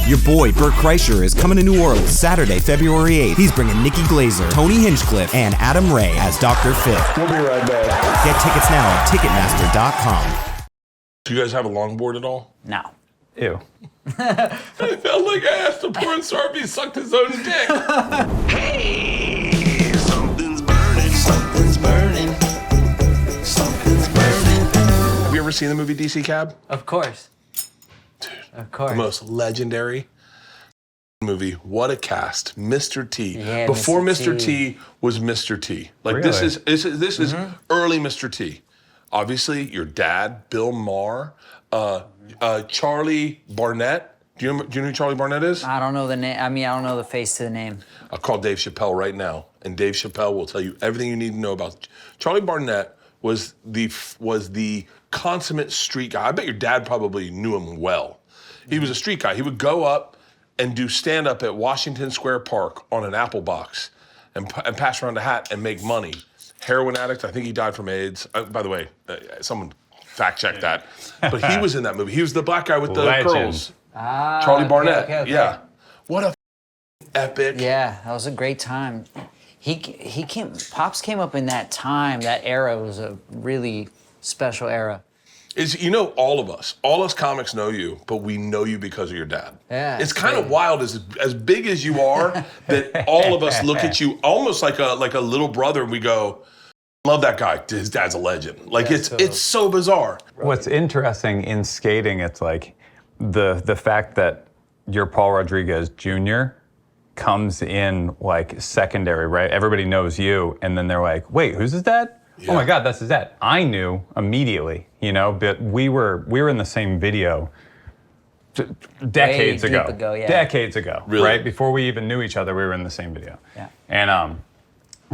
Your boy, Bert Kreischer, is coming to New Orleans Saturday, February 8th. He's bringing Nikki, Glaser, Tony Hinchcliffe, and Adam Ray as Dr. Phil. We'll be right back. Get tickets now at Ticketmaster.com. Do you guys have a longboard at all? No. Ew. It felt like I asked a porn star if he sucked his own dick. Hey, something's burning, something's burning, something's burning. Have you ever seen the movie DC Cab? Of course. Dude, Of course. the most legendary movie. What a cast. Mr. T. Yeah, Before Mr. Mr. T was Mr. T. Like Really? this is early Mr. T. Obviously, your dad, Bill Maher, Charlie Barnett. Do you know who Charlie Barnett is? I don't know the name. I mean, I don't know the face to the name. I'll call Dave Chappelle right now, and Dave Chappelle will tell you everything you need to know about. Charlie Barnett was the consummate street guy. I bet your dad probably knew him well. He was a street guy. He would go up and do stand-up at Washington Square Park on an apple box and pass around a hat and make money. Heroin addict. I think he died from AIDS. By the way, someone fact-check that. But he was in that movie. He was the black guy with the curls. Charlie Barnett. Okay. Yeah. What a epic. Yeah, that was a great time. Pops came up in that time. That era was a really special era. All of us comics know you, but we know you because of your dad. Yeah, it's kind of wild as big as you are that all of us look at you almost like a little brother and we go, love that guy. His dad's a legend. Like it's so bizarre. What's interesting in skating, it's like the fact that your Paul Rodriguez Jr. comes in like secondary, right? Everybody knows you, and then they're like, wait, who's his dad? Yeah. Oh my God, that's his dad. I knew immediately, but we were in the same video decades ago. Decades ago, really? Right? Before we even knew each other, we were in the same video. Yeah. And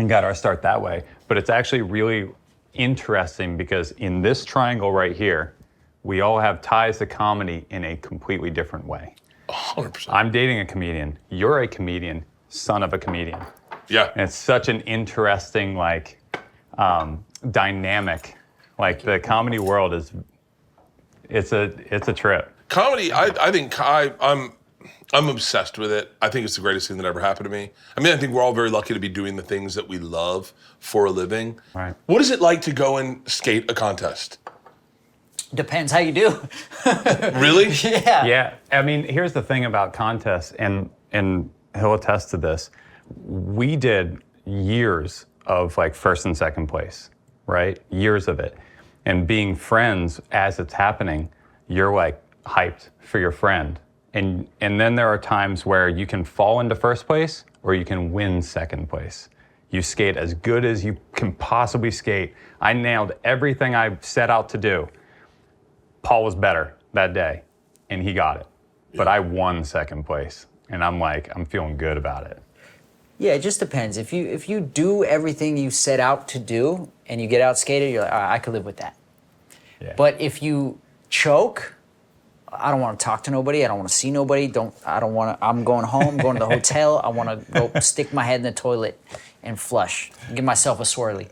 got our start that way. But it's actually really interesting because in this triangle right here, we all have ties to comedy in a completely different way. 100%. I'm dating a comedian. You're a comedian, son of a comedian. Yeah. And it's such an interesting, dynamic. Like the comedy world it's a trip. Comedy, I think I'm obsessed with it. I think it's the greatest thing that ever happened to me. I mean, I think we're all very lucky to be doing the things that we love for a living. Right. What is it like to go and skate a contest? Depends how you do. Really? Yeah. Yeah. I mean, here's the thing about contests, and he'll attest to this. We did years of like first and second place, right? Years of it. And being friends as it's happening, you're like hyped for your friend. And then there are times where you can fall into first place or you can win second place. You skate as good as you can possibly skate. I nailed everything I set out to do. Paul was better that day and he got it. Yeah. But I won second place and I'm feeling good about it. Yeah, it just depends. If you do everything you set out to do and you get out skated, you're like, all right, I could live with that. Yeah. But if you choke, I don't want to talk to nobody. I don't want to see nobody. I'm going home, going to the hotel. I want to go stick my head in the toilet and flush. Give myself a swirly.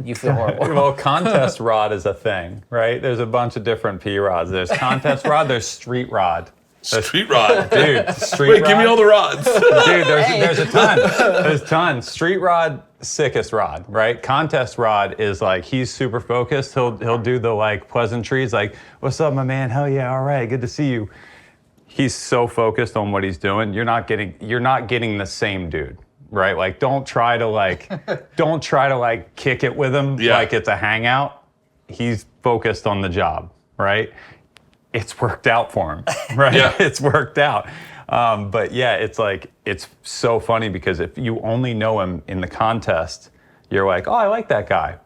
You feel horrible. Well, contest rod is a thing, right? There's a bunch of different P rods. There's contest rod, there's street rod. Street rod. Dude, street Wait, rod. give me all the rods. Dude, there's a ton. There's tons. Street rod, sickest rod, right? Contest rod is like, he's super focused. He'll do the like pleasantries, like, what's up, my man? Hell yeah, all right, good to see you. He's so focused on what he's doing. You're not getting the same dude, right? Like, don't try to kick it with him like it's a hangout. He's focused on the job, right? It's worked out for him, right? Yeah. It's worked out. But yeah, it's so funny because if you only know him in the contest, you're like, oh, I like that guy.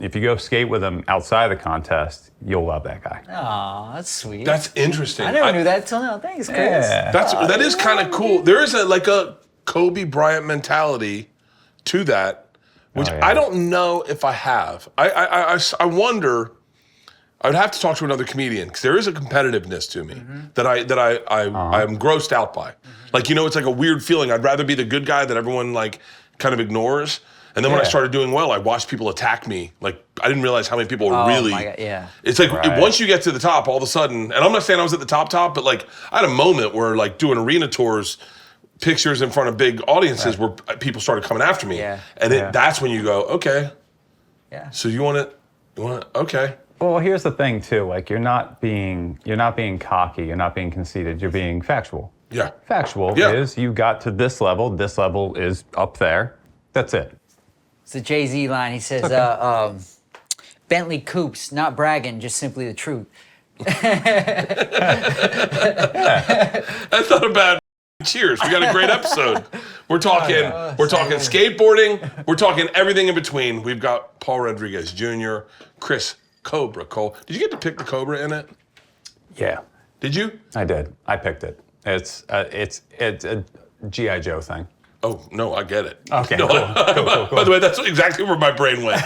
If you go skate with him outside of the contest, you'll love that guy. Aw, that's sweet. That's interesting. I never knew that till now. Thanks, Chris. Yeah. That is kind of cool. There is a Kobe Bryant mentality to that, which I don't know if I have. I wonder. I would have to talk to another comedian because there is a competitiveness to me that I'm grossed out by. Like, it's like a weird feeling. I'd rather be the good guy that everyone like kind of ignores. And then when I Yeah. started doing well, I watched people attack me. Like, I didn't realize how many people were really. my God, yeah. It's like Right. once you get to the top, all of a sudden, and I'm not saying I was at the top, but like I had a moment where like doing arena tours, pictures in front of big audiences where people started coming after me. Yeah. And that's when you go, okay, Yeah. so you want it, okay. Well, here's the thing too. Like you're not being cocky. You're not being conceited. You're being factual. Yeah. Factual Yeah. is you got to this level. This level is up there. That's it. It's the Jay-Z line. He says, Bentley coupes, not bragging, just simply the truth. That's not a bad cheers. We got a great episode. We're talking skateboarding. We're talking everything in between. We've got Paul Rodriguez Jr., Chris Cobra Cole. Did you get to pick the Cobra in it? Yeah, Did you? I did. I picked it. It's a GI Joe thing. Oh, no, I get it. Okay, No, cool. By the way, that's exactly where my brain went.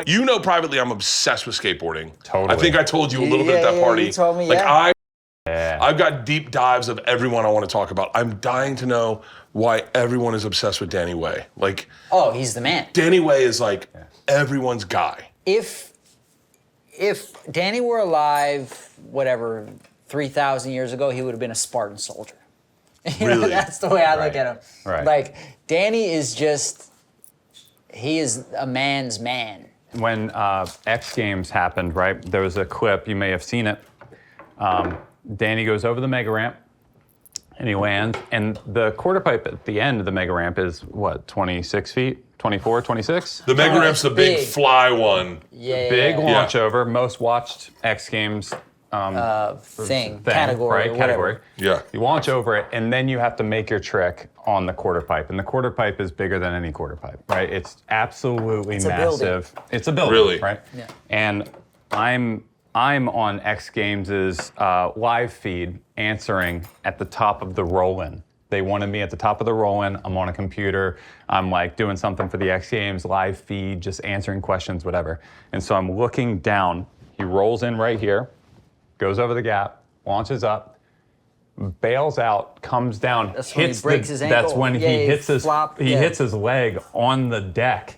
You know, privately, I'm obsessed with skateboarding. Totally. I think I told you a little bit at that Yeah, party. you told me, like yeah. I've got deep dives of everyone I want to talk about. I'm dying to know why everyone is obsessed with Danny Way. Like, Oh, he's the man. Danny Way is like everyone's guy. If Danny were alive, whatever, 3,000 years ago, he would have been a Spartan soldier. You know, Really? that's the way I look at him. Right. Like, Danny is he is a man's man. When X Games happened, right? There was a clip. You may have seen it. Danny goes over the mega ramp, and he lands. And the quarter pipe at the end of the mega ramp is what, 26 feet, 24, 26? The mega ramp's it's the big big. fly one. Yeah. Big yeah. launch over, most watched X Games Thing, thing, category, right? or Category. whatever. Yeah. You launch over it, and then you have to make your trick on the quarter pipe. And the quarter pipe is bigger than any quarter pipe, right? It's absolutely a building. massive. It's a building, Really? right? Yeah. And I'm on X Games' live feed answering at the top of the roll-in. They wanted me at the top of the roll-in. I'm on a computer. I'm like doing something for the X Games live feed, just answering questions, whatever. And so I'm looking down. He rolls in right here, goes over the gap, launches up, bails out, comes down, That's when he hits breaks his ankle. That's when Yeah, he he hits his flop, he yeah. hits his leg on the deck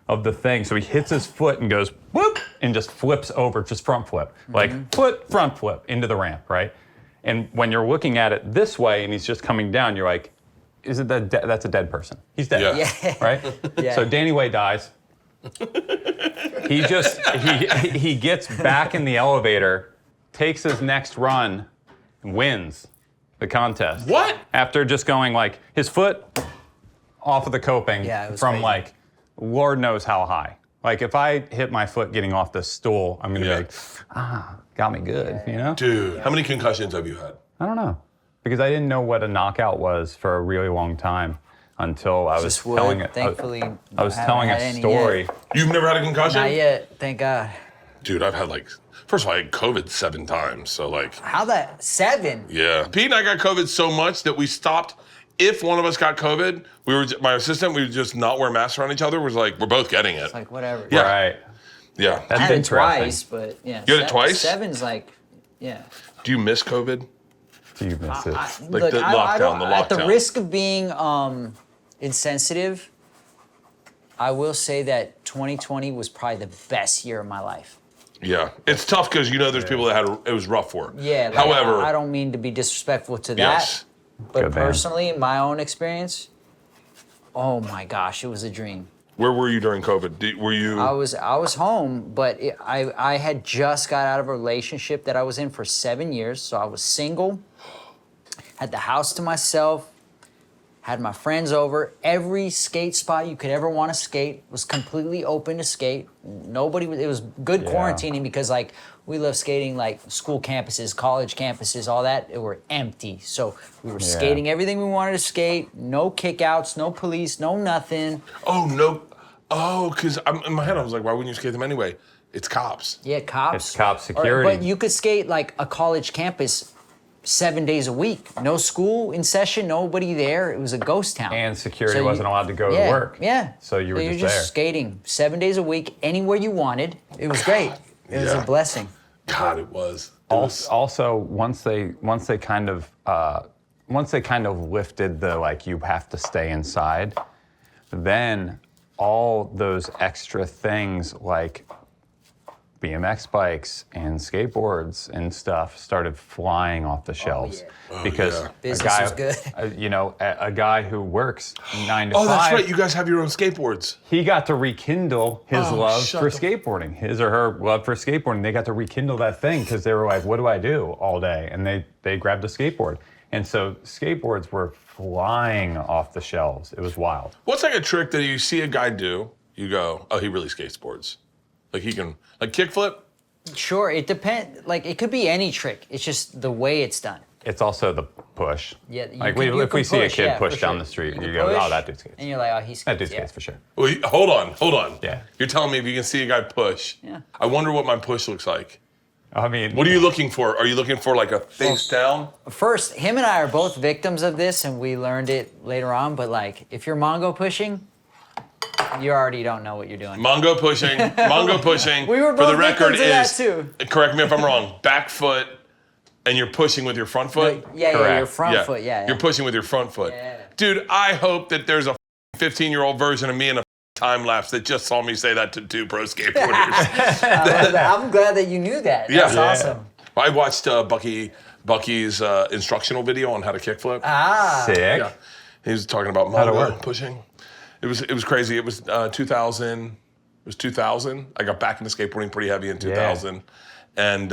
of the thing. So he hits his foot and goes whoop and just flips over, just front flip, like foot front flip into the ramp, right? And when you're looking at it this way and he's just coming down, you're like, is it that's a dead person? He's dead, Yeah. Yeah. right? Yeah. So Danny Way dies. He gets back in the elevator, takes his next run, and wins the contest. What? After just going like his foot off of the coping Yeah, it was from crazy. like Lord knows how high. Like if I hit my foot getting off this stool, I'm gonna Yeah. be like, got me good, you know? Dude, how many concussions have you had? I don't know. Because I didn't know what a knockout was for a really long time until I was Just wood. telling it. Thankfully, I was haven't telling had a any story. yet. You've never had a concussion? Not yet, thank God. Dude, I've had like, first of all, I had COVID 7 times. So like, How that 7? yeah. Pete and I got COVID so much that we stopped. If one of us got COVID, my assistant, we would just not wear masks around each other. Was like, we're both getting it. Like whatever. Yeah. Right. Yeah. That's I had it interesting. twice, but yeah. You had it twice? 7's like, yeah. Do you miss COVID? You miss it. Like the lockdown, the At the lockdown. risk of being insensitive, I will say that 2020 was probably the best year of my life. Yeah. It's tough because you know there's people that it was rough for. Yeah. Like, However, I don't mean to be disrespectful to that, yes. but Good man. personally, in my own experience, oh my gosh, it was a dream. Where were you during COVID? Were you? I was home, but I had just got out of a relationship that I was in for 7 years, so I was single, had the house to myself, had my friends over. Every skate spot you could ever want to skate was completely open to skate. It was good Yeah. quarantining because like we love skating like school campuses, college campuses, all that, it were empty. So we were skating everything we wanted to skate, no kickouts, no police, no nothing. Oh, no. Oh, because in my head, I was like, why wouldn't you skate them anyway? It's cops. Yeah, cops. It's cop security. But you could skate like a college campus 7 days a week. No school in session, nobody there. It was a ghost town. And security So you- wasn't allowed to go yeah, to work. Yeah. So you were you're just there. skating 7 days a week, anywhere you wanted. It was great. It was Yeah. a blessing. God, it was. Also, once they kind of lifted the like you have to stay inside, then all those extra things like BMX bikes and skateboards and stuff started flying off the shelves because Business was good. a guy who works 9 to 5. Oh, that's right. You guys have your own skateboards. He got to rekindle his love shut for the- skateboarding, his or her love for skateboarding. They got to rekindle that thing because they were like, what do I do all day? And they grabbed a skateboard. And so skateboards were flying off the shelves. It was wild. What's like a trick that you see a guy do, you go, oh, he really skateboards. Like he can, like kickflip? Sure, it depends. Like it could be any trick. It's just the way it's done. It's also the push. Yeah, you like can- you if we can see a push, kid yeah, push for down sure. the street, You you can go, push, oh, that dude skates. And you're like, oh, he's That dude yeah. skates for sure. Wait, hold on. Yeah. You're telling me if you can see a guy push. Yeah. I wonder what my push looks like. I mean, What are you looking for? Are you looking for like a face down? First, him and I are both victims of this, and we learned it later on. But like, if you're Mongo pushing, you already don't know what you're doing. Mongo pushing. We were for the both record victims of that is, too. correct me if I'm wrong, back foot, and you're pushing with your front foot? Yeah, Correct. your front foot, yeah. You're pushing with your front foot. Yeah. Dude, I hope that there's a 15-year-old version of me in a time lapse that just saw me say that to 2 pro skateboarders. I love that. I'm glad that you knew that. Yeah. That's Yeah. awesome. I watched Bucky's instructional video on how to kickflip. sick. Yeah. He was talking about to Mongo work? pushing. It was crazy. It was 2000. It was 2000. I got back into skateboarding pretty heavy in 2000. And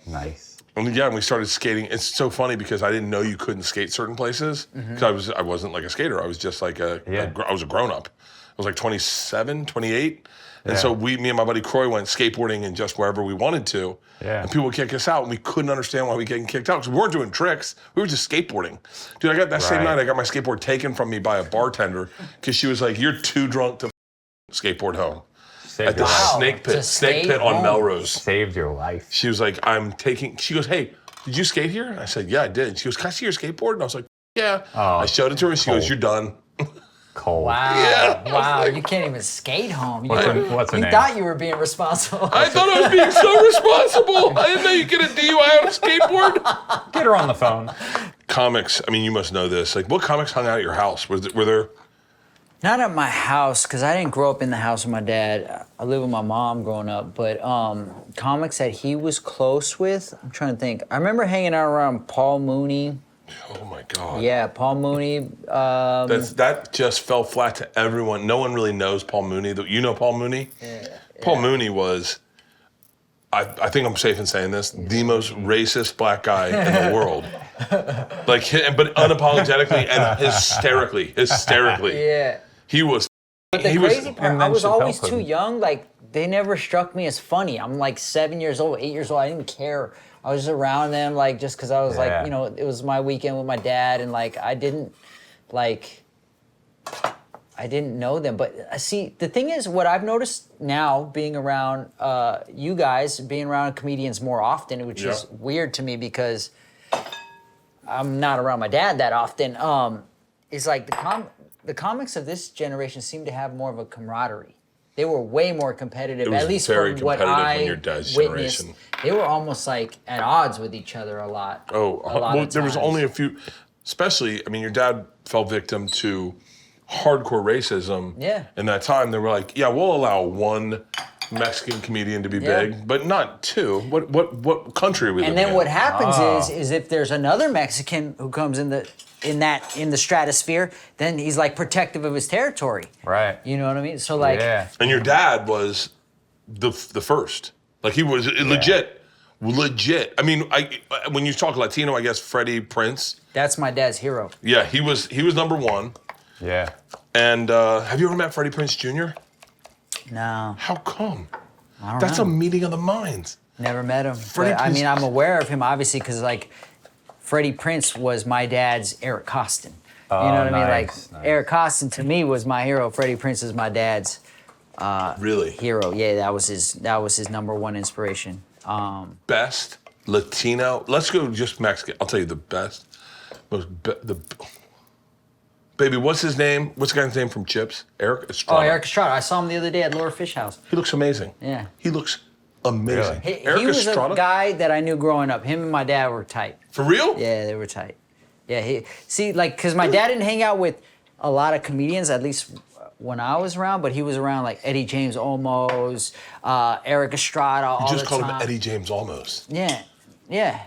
Nice. and we started skating. It's so funny because I didn't know you couldn't skate certain places because I wasn't like a skater. I was just like I was a grown up. I was like 27, 28. And so me and my buddy Croy went skateboarding in just wherever we wanted to. Yeah. And people would kick us out, and we couldn't understand why we getting kicked out because we weren't doing tricks. We were just skateboarding. Dude, I got that same Right. night, I got my skateboard taken from me by a bartender because she was like, "You're too drunk to skateboard home." At the Wow. snake pit, To snake skate pit on home. Melrose. Saved your life. She was like, she goes, "Hey, did you skate here?" And I said, "Yeah, I did." She goes, "Can I see your skateboard?" And I was like, "Yeah." I showed it to her, and she goes, cold. "You're done." Cold. Wow. Yeah. Wow. You can't even skate home. What's her You name? thought you were being responsible. I thought I was being so responsible. I didn't know you get a DUI on a skateboard. Get her on the phone. Comics, I mean, you must know this. Like, what comics hung out at your house? Were there? Not at my house, because I didn't grow up in the house with my dad. I lived with my mom growing up, but comics that he was close with, I'm trying to think. I remember hanging out around Paul Mooney. Oh my God. Yeah, Paul Mooney. That just fell flat to everyone. No one really knows Paul Mooney. You know Paul Mooney? Yeah. Paul Mooney was, I think I'm safe in saying this, the most racist black guy in the world. But unapologetically and hysterically. Yeah. He was. But the he crazy was, part, and I then was Chappelle always too couldn't. young. Like, they never struck me as funny. I'm like 7 years old, 8 years old. I didn't care. I was just around them, like, just because I was Yeah. like, you know, it was my weekend with my dad, and like, I didn't know them. But see, the thing is, what I've noticed now, being around you guys, being around comedians more often, which is weird to me because I'm not around my dad that often, is like the comics of this generation seem to have more of a camaraderie. They were way more competitive, It was at least very from what competitive I when your dad's witnessed. generation. They were almost like at odds with each other a lot. There was only a few, especially, I mean, your dad fell victim to hardcore racism. Yeah. In that time, they were like, yeah, we'll allow one Mexican comedian to be Yeah. big, but not two. What country are we And living then in? what happens is if there's another Mexican who comes in the stratosphere, then he's like protective of his territory. Right. You know what I mean? So like, Yeah. And your dad was the first. Like he was legit. I mean, when you talk Latino, I guess Freddie Prinze. that's my dad's hero. Yeah, he was number one. Yeah. And have you ever met Freddie Prinze Jr.? No, How come? I don't That's know. a meeting of the minds. Never met him. Freddie But, I mean, Prinze- I'm aware of him obviously because like Freddie Prinze was my dad's Eric Costin. You know what I mean? Like nice, nice. Eric Costin to me was my hero. Freddie Prinze is my dad's Really? hero. Yeah, that was his number one inspiration. Best Latino. Let's go just Mexican. I'll tell you the best. Baby, what's his name? What's the guy's name from Chips? Eric Estrada. Oh, Eric Estrada. I saw him the other day at Laura Fish House. He looks amazing. Yeah. He looks amazing. He Eric was Estrada? a guy that I knew growing up. Him and my dad were tight. For real? Yeah, they were tight. Yeah, because my dad didn't hang out with a lot of comedians, at least when I was around, but he was around like Eddie James Olmos, Eric Estrada, all the time. You just called him Eddie James Olmos. Yeah, yeah.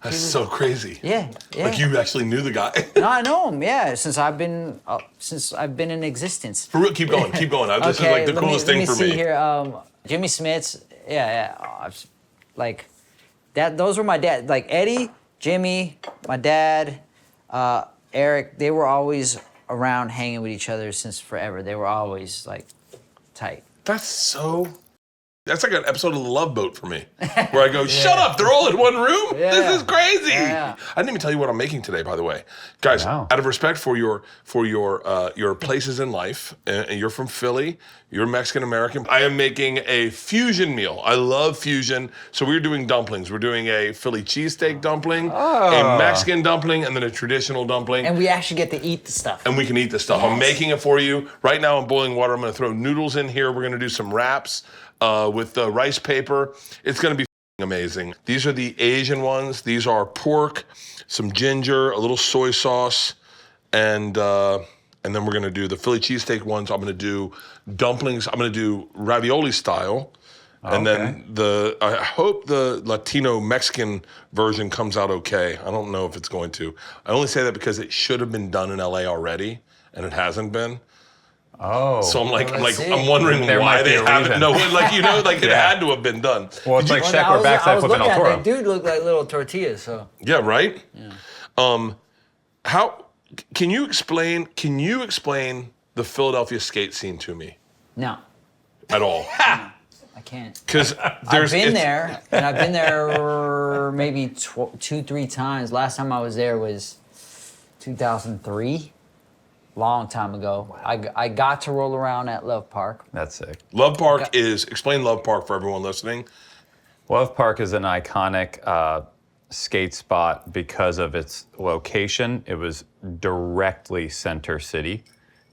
That's so crazy. Yeah, yeah. Like you actually knew the guy. No, I know him. Yeah, since I've been in existence. For real, keep going. This is like the coolest thing for me. Let me see here. Jimmy Smits. Yeah. Like that. Those were my dad. Like Eddie, Jimmy, my dad, Eric. They were always around, hanging with each other since forever. They were always like tight. That's like an episode of The Love Boat for me, where I go, shut up, they're all in one room? Yeah. This is crazy. Yeah. I didn't even tell you what I'm making today, by the way. Guys, out of respect for your places in life, and you're from Philly, you're Mexican-American, I am making a fusion meal. I love fusion. So we're doing dumplings. We're doing a Philly cheesesteak dumpling, a Mexican dumpling, and then a traditional dumpling. And we actually get to eat the stuff. And we can eat the stuff. Yes. I'm making it for you. Right now I'm boiling water. I'm gonna throw noodles in here. We're gonna do some wraps with the rice paper. It's gonna be amazing. These are the Asian ones. These are pork, some ginger, a little soy sauce, and then we're gonna do the Philly cheesesteak ones. I'm gonna do dumplings. I'm gonna do ravioli style. And then I hope the Latino Mexican version comes out okay. I don't know if it's going to. I only say that because it should have been done in LA already, and it hasn't been. Oh. So I'm I'm wondering There why might be they a haven't. reason. No, it had to have been done. Well, it's like Well, check I where was backside flip in looking El at Toro. that dude looked like little tortillas. So Yeah, right? Yeah. How can you explain the Philadelphia skate scene to me no, at all? I can't. Because I've been there, and I've been there maybe 2-3 times. Last time I was there was 2003, long time ago. Wow. I got to roll around at Love Park. That's sick. Love Park explain Love Park for everyone listening. Love Park is an iconic skate spot because of its location. It was directly center city.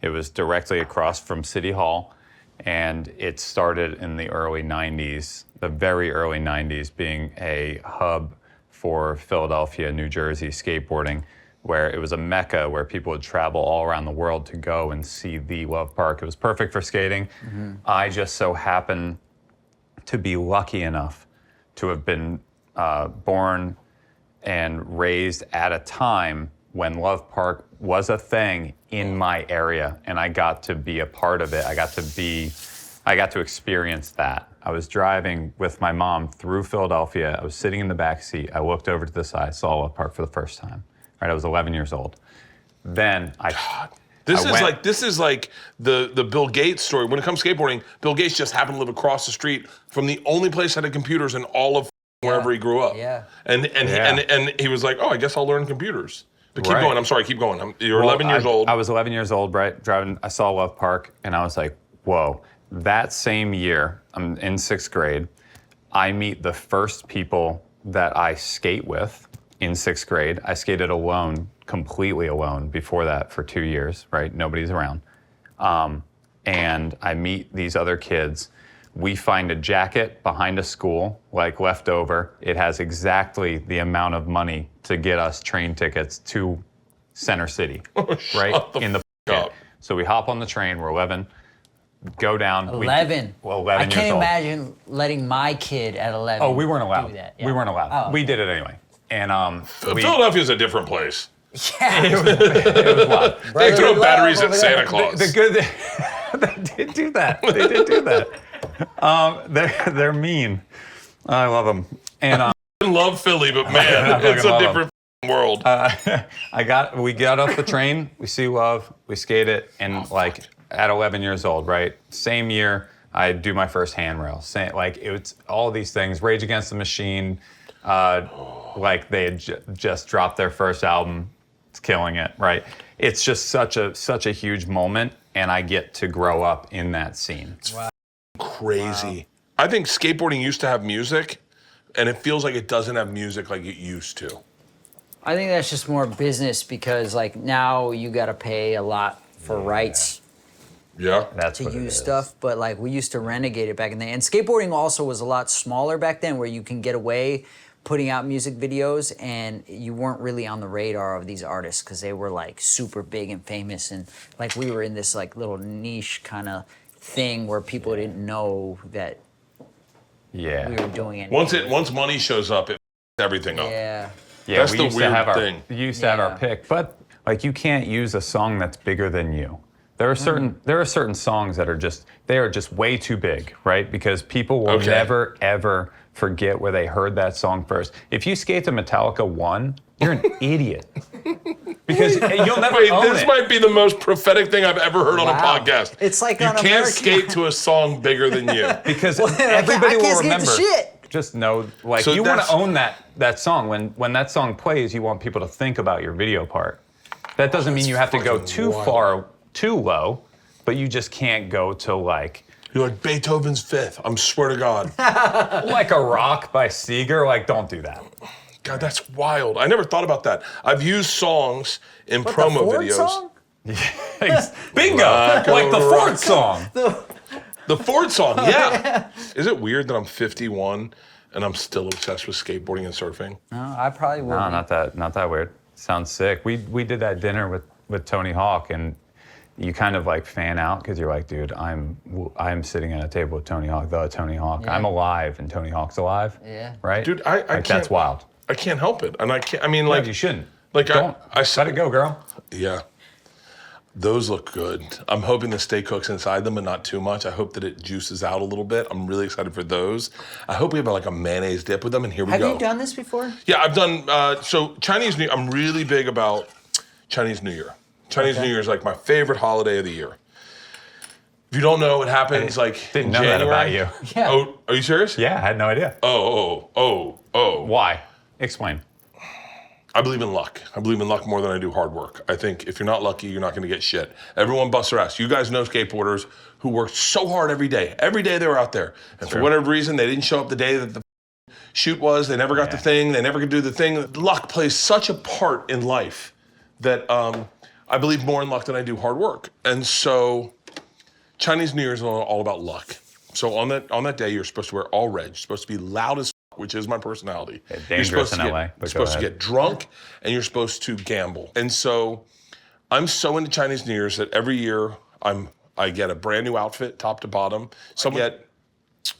It was directly across from City Hall, and it started in the early 90s, the very early 90s, being a hub for Philadelphia, New Jersey skateboarding, where it was a mecca where people would travel all around the world to go and see the Love Park. It was perfect for skating. Mm-hmm. I just so happened to be lucky enough to have been born and raised at a time when Love Park was a thing in my area, and I got to be a part of it. I got to experience that. I was driving with my mom through Philadelphia. I was sitting in the back seat. I looked over to the side, saw Love Park for the first time. Right, I was 11 years old. Then This is like the Bill Gates story. When it comes to skateboarding, Bill Gates just happened to live across the street from the only place that had computers in all of wherever he grew up. Yeah. And he was like, oh, I guess I'll learn computers. But keep going. I'm sorry, keep going. You're 11 years old. I was 11 years old, right? Driving, I saw Love Park, and I was like, whoa. That same year, I'm in 6th grade, I meet the first people that I skate with in 6th grade. I skated alone, completely alone, before that for 2 years, right? Nobody's around. And I meet these other kids. We find a jacket behind a school, like left over. It has exactly the amount of money to get us train tickets to Center City, right? In the up. So we hop on the train, we're 11, go down. 11. 11 years old. I can't imagine letting my kid at 11. Oh, we weren't allowed. do that. Yeah. We weren't allowed. Oh, We okay. did it anyway. And Philadelphia's a different place. Yeah. it was wild. They throw love batteries at over there. Santa Claus. The good they did do that. They did do that. They're mean. I love them. And I love Philly, but man, fucking it's a love different world. we got off the train, we see Love, we skate it, and like at 11 years old, right? Same year, I do my first handrail. Like it's all these things. Rage Against the Machine, like they had just dropped their first album. It's killing it, right? It's just such a huge moment, and I get to grow up in that scene. Wow. Crazy. Wow. I think skateboarding used to have music, and it feels like it doesn't have music like it used to. I think that's just more business because like now you got to pay a lot for rights Yeah. That's to what it use is. stuff, but like we used to renegade it back in the day. And skateboarding also was a lot smaller back then where you can get away putting out music videos, and you weren't really on the radar of these artists because they were like super big and famous, and like we were in this like little niche kind of thing where people didn't know that we were doing anything. Once money shows up, it everything up. Yeah. Yeah, That's we the used weird to have thing. We used to have our pick, but like you can't use a song that's bigger than you. There are certain songs that are just way too big, right? Because people will never ever forget where they heard that song first. If you skate to Metallica 1, you're an idiot. Because you'll never own this it. might be the most prophetic thing I've ever heard on a podcast. It's like you on can't American- skate to a song bigger than you. Because I everybody can't will skate to remember. shit. Just know, like, So you want that's- to own that song. When that song plays, you want people to think about your video part. That doesn't mean you have to go too far, too low, but you just can't go to like You're like Beethoven's Fifth. I'm swear to God. like a Rock by Seeger. Like, don't do that. God, that's wild. I never thought about that. I've used songs in What, promo the Ford videos. song? Bingo! Like the Ford song. The Ford song, yeah. Is it weird that I'm 51 and I'm still obsessed with skateboarding and surfing? No, I probably will. No, not that weird. Sounds sick. We did that dinner with Tony Hawk, and you kind of like fan out because you're like, dude, I'm sitting at a table with Tony Hawk, the Tony Hawk. Yeah. I'm alive, and Tony Hawk's alive. Yeah. Right? Dude, I like, can't. that's wild. I can't help it. And I can't, I mean, Like, like. you shouldn't. Like, Don't. I Let it go, girl. Yeah. Those look good. I'm hoping the steak cooks inside them, but not too much. I hope that it juices out a little bit. I'm really excited for those. I hope we have like a mayonnaise dip with them, and here we Have go. you done this before? Yeah, I've done, so Chinese New I'm really big about Chinese New Year. Chinese New Year is like my favorite holiday of the year. If you don't know, it happens like Didn't in know January. that about you. Yeah. Oh, are you serious? Yeah, I had no idea. Oh. Why? Explain. I believe in luck. I believe in luck more than I do hard work. I think if you're not lucky, you're not going to get shit. Everyone busts their ass. You guys know skateboarders who work so hard every day. Every day they were out there. And for whatever reason, they didn't show up the day that the shoot was. They never got the thing. They never could do the thing. Luck plays such a part in life that I believe more in luck than I do hard work. And so Chinese New Year is all about luck. So on that day, you're supposed to wear all red. You're supposed to be loud as which is my personality. Dangerous in LA. You're supposed to get drunk, and you're supposed to gamble. And so I'm so into Chinese New Year's that every year I get a brand new outfit, top to bottom. So I get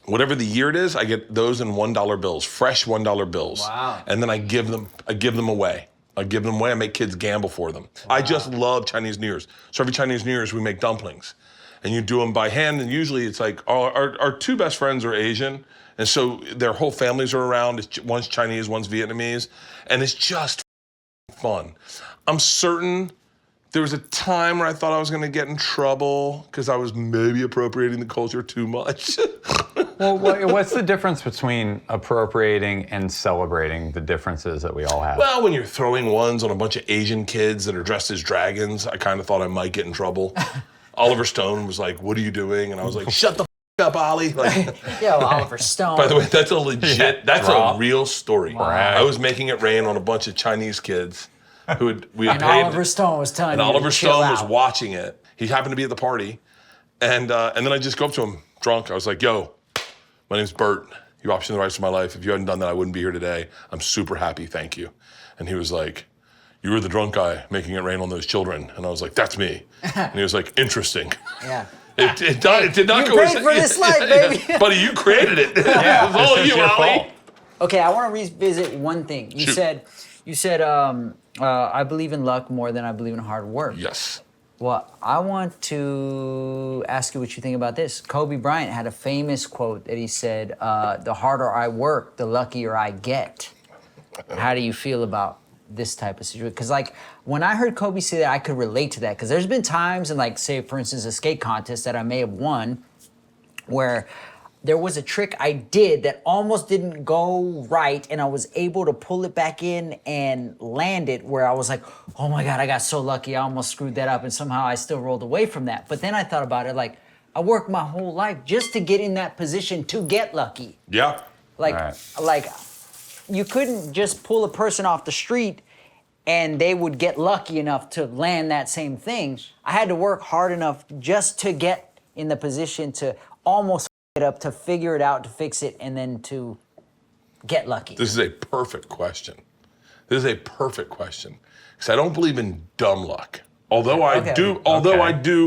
whatever the year it is, I get those in $1 bills, fresh $1 bills. Wow. And then I give them away. I give them away. I make kids gamble for them. Wow. I just love Chinese New Year's. So every Chinese New Year's we make dumplings, and you do them by hand. And usually it's like our two best friends are Asian. And so their whole families are around. One's Chinese, one's Vietnamese. And it's just fun. I'm certain there was a time where I thought I was going to get in trouble because I was maybe appropriating the culture too much. Well, what's the difference between appropriating and celebrating the differences that we all have? Well, when you're throwing ones on a bunch of Asian kids that are dressed as dragons, I kind of thought I might get in trouble. Oliver Stone was like, "What are you doing?" And I was like, "Shut the up, Ollie." Like, Yeah, well, Oliver Stone. by the way, that's a legit, that's a real story. Wow. I was making it rain on a bunch of Chinese kids who we had and paid. Oliver Stone was telling And you Oliver to chill Stone was out. watching it. He happened to be at the party. And then I just go up to him, drunk. I was like, "Yo, my name's Bert. You optioned the rights of my life. If you hadn't done that, I wouldn't be here today. I'm super happy, thank you." And he was like, "You were the drunk guy making it rain on those children." And I was like, "That's me." And he was like, "Interesting." Yeah. It did not You go paid for this life, baby. Buddy, you created it. Yeah, It was all this is you, your Ollie. fault. Okay, I want to revisit one thing. You Shoot. said, I believe in luck more than I believe in hard work. Yes. Well, I want to ask you what you think about this. Kobe Bryant had a famous quote that he said, "The harder I work, the luckier I get." How do you feel about this type of situation? Because like when I heard Kobe say that, I could relate to that. Because there's been times in like, say for instance, a skate contest that I may have won where there was a trick I did that almost didn't go right, and I was able to pull it back in and land it where I was like, oh my God, I got so lucky, I almost screwed that up, and somehow I still rolled away from that. But then I thought about it, like, I worked my whole life just to get in that position to get lucky. Yeah. Like you couldn't just pull a person off the street and they would get lucky enough to land that same thing. I had to work hard enough just to get in the position to almost it up, to figure it out, to fix it, and then to get lucky? This is a perfect question. This is a perfect question. Because I don't believe in dumb luck. Although I do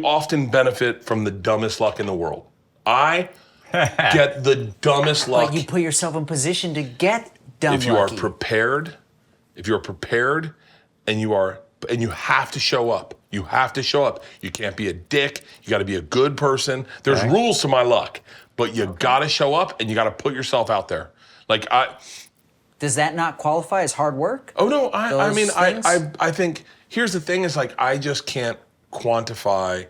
often benefit from the dumbest luck in the world. I get the dumbest luck. But you put yourself in position to get dumb if you lucky. are prepared, and you have to show up. You have to show up. You can't be a dick. You got to be a good person. There's rules to my luck, but you got to show up and you got to put yourself out there. Like Does that not qualify as hard work? Oh no, I mean things? I think here's the thing is like I just can't quantify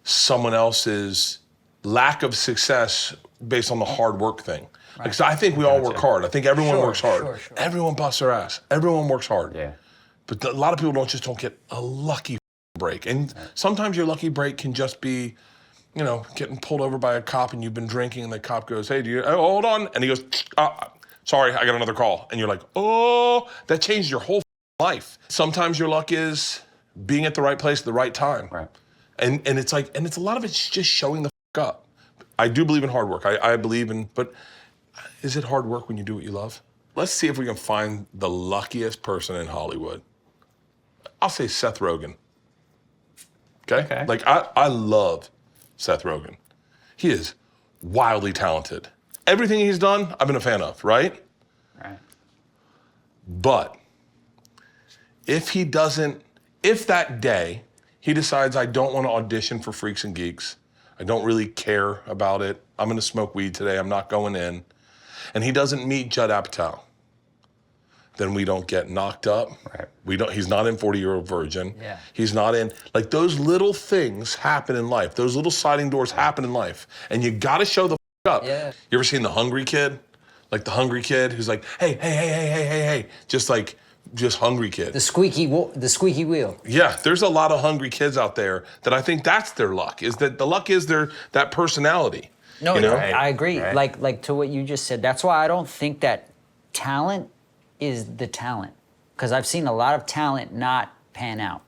someone else's lack of success based on the hard work thing. Like, so I think we all work hard. I think everyone works hard. Sure. Everyone busts their ass. Everyone works hard. Yeah. But a lot of people don't get a lucky break. And sometimes your lucky break can just be, you know, getting pulled over by a cop and you've been drinking and the cop goes, hey, hold on. And he goes, sorry, I got another call. And you're like, oh, that changed your whole life. Sometimes your luck is being at the right place at the right time. Right. And it's like, and it's a lot of it's just showing the up. I do believe in hard work. I believe in, but is it hard work when you do what you love? Let's see if we can find the luckiest person in Hollywood. I'll say Seth Rogen. Okay? Like, I love Seth Rogen. He is wildly talented. Everything he's done, I've been a fan of, right? Right. But if that day he decides I don't want to audition for Freaks and Geeks, I don't really care about it, I'm gonna smoke weed today, I'm not going in, and he doesn't meet Judd Apatow, then we don't get knocked up. Right. He's not in 40-Year-Old Virgin. Yeah. He's not in, like those little things happen in life. Those little sliding doors happen in life. And you gotta show the up. Yeah. You ever seen The Hungry Kid? Like the hungry kid who's like, hey. Just hungry kid. The squeaky wheel. Yeah, there's a lot of hungry kids out there that I think that's their luck, is that the luck is that personality. No, you know? I agree. Right. Like to what you just said. That's why I don't think that talent is the talent. Because I've seen a lot of talent not pan out.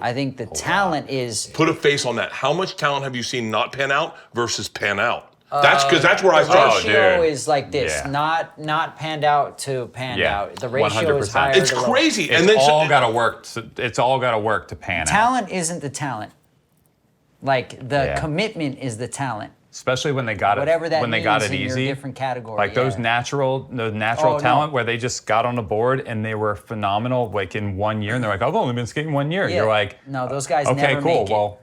I think the talent is... Put a face on that. How much talent have you seen not pan out versus pan out? That's where I start. The ratio is like this, Yeah. not panned out to panned Yeah, out. The ratio is 100%. higher It's to lower. crazy. It's And then all got to work. It's all got to work to pan out. Talent isn't the talent. Like the Yeah. commitment is the talent. Especially when they got Whatever it that when they means got it in your easy. different category. Like those yeah. natural Oh, talent no. where they just got on the board and they were phenomenal like in 1 year and they're like, I've only been skating 1 year. Yeah. You're like, No, those guys okay, never cool. make it. Well,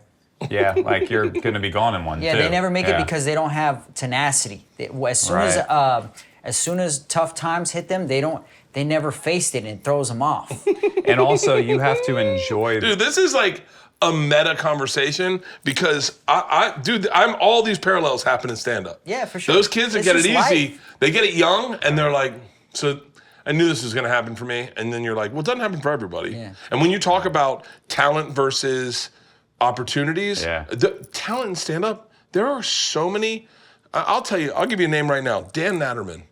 yeah, like you're gonna be gone in one. Yeah, too. they never make Yeah. it because they don't have tenacity. As soon as tough times hit them, they never faced it and it throws them off. And also you have to enjoy. Dude, this is like a meta conversation because I'm all these parallels happen in stand-up. Yeah, for sure. Those kids that It's get it just easy, life. they get it young and they're like, so I knew this was gonna happen for me. And then you're like, well, it doesn't happen for everybody. Yeah. And when you talk about talent versus opportunities, Yeah. the talent in stand-up, there are so many. I'll tell you, I'll give you a name right now. Dan Natterman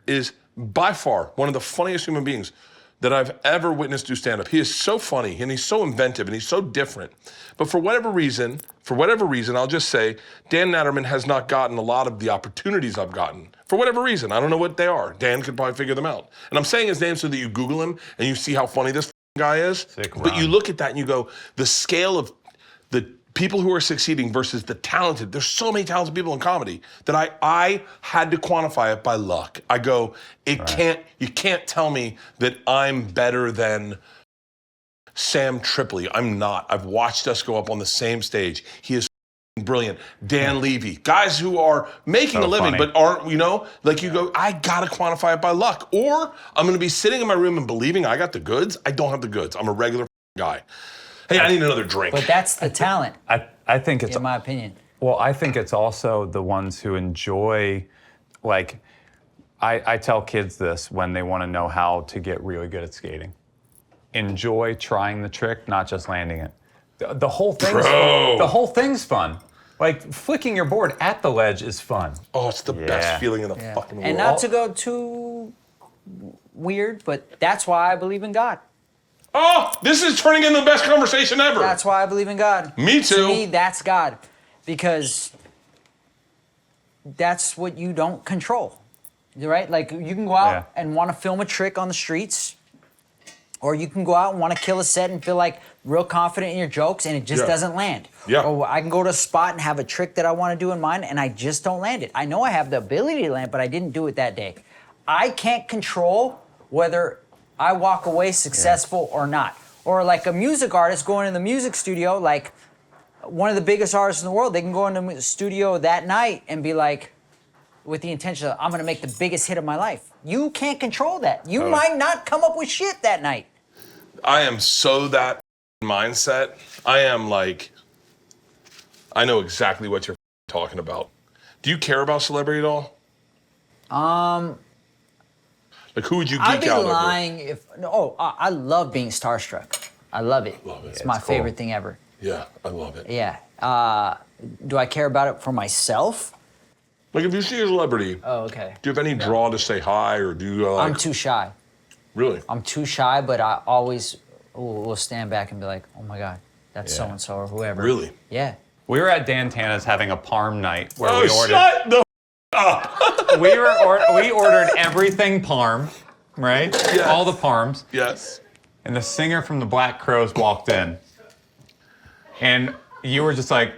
is by far one of the funniest human beings that I've ever witnessed do stand-up. He is so funny and he's so inventive and he's so different. But for whatever reason, I'll just say, Dan Natterman has not gotten a lot of the opportunities I've gotten. For whatever reason, I don't know what they are. Dan could probably figure them out. And I'm saying his name so that you Google him and you see how funny this guy is. Sick But run. you look at that and you go, the scale of the people who are succeeding versus the talented. There's so many talented people in comedy that I had to quantify it by luck. I go, you can't tell me that I'm better than Sam Tripoli. I'm not. I've watched us go up on the same stage. He is brilliant. Dan Levy. Guys who are making So a living funny. but aren't, you go, I gotta quantify it by luck. Or I'm gonna be sitting in my room and believing I got the goods. I don't have the goods. I'm a regular guy. Hey, I need another drink. But that's the talent, I think it's in my opinion. Well, I think it's also the ones who enjoy, like, I tell kids this when they want to know how to get really good at skating. Enjoy trying the trick, not just landing it. The whole thing's fun. Like, flicking your board at the ledge is fun. Oh, it's the best feeling in the fucking world. And not to go too weird, but that's why I believe in God. Oh, this is turning into the best conversation ever. That's why I believe in God. Me too. To me, that's God. Because that's what you don't control. right? Like you can go out and want to film a trick on the streets, or you can go out and want to kill a set and feel like real confident in your jokes and it just doesn't land. Yeah. Or I can go to a spot and have a trick that I want to do in mind and I just don't land it. I know I have the ability to land, but I didn't do it that day. I can't control whether I walk away successful or not. Or like a music artist going in the music studio, like one of the biggest artists in the world, they can go into the studio that night and be like, with the intention of, I'm gonna make the biggest hit of my life. You can't control that. You might not come up with shit that night. I am so that mindset. I am like, I know exactly what you're talking about. Do you care about celebrity at all? Like, who would you geek I'd be out over? lying if, I love being starstruck. I love it. Love it. It's my favorite thing ever. Yeah, I love it. Yeah. Do I care about it for myself? Like, if you see a celebrity, Oh, okay. do you have any draw to say hi, or do you like? I'm too shy. Really? I'm too shy, but I always will stand back and be like, oh my God, that's so-and-so or whoever. Really? Yeah. We were at Dan Tana's having a parm night where Oh, we ordered. shut the We ordered everything parm, right? Yes. All the parms. Yes. And the singer from the Black Crowes walked in. And you were just like,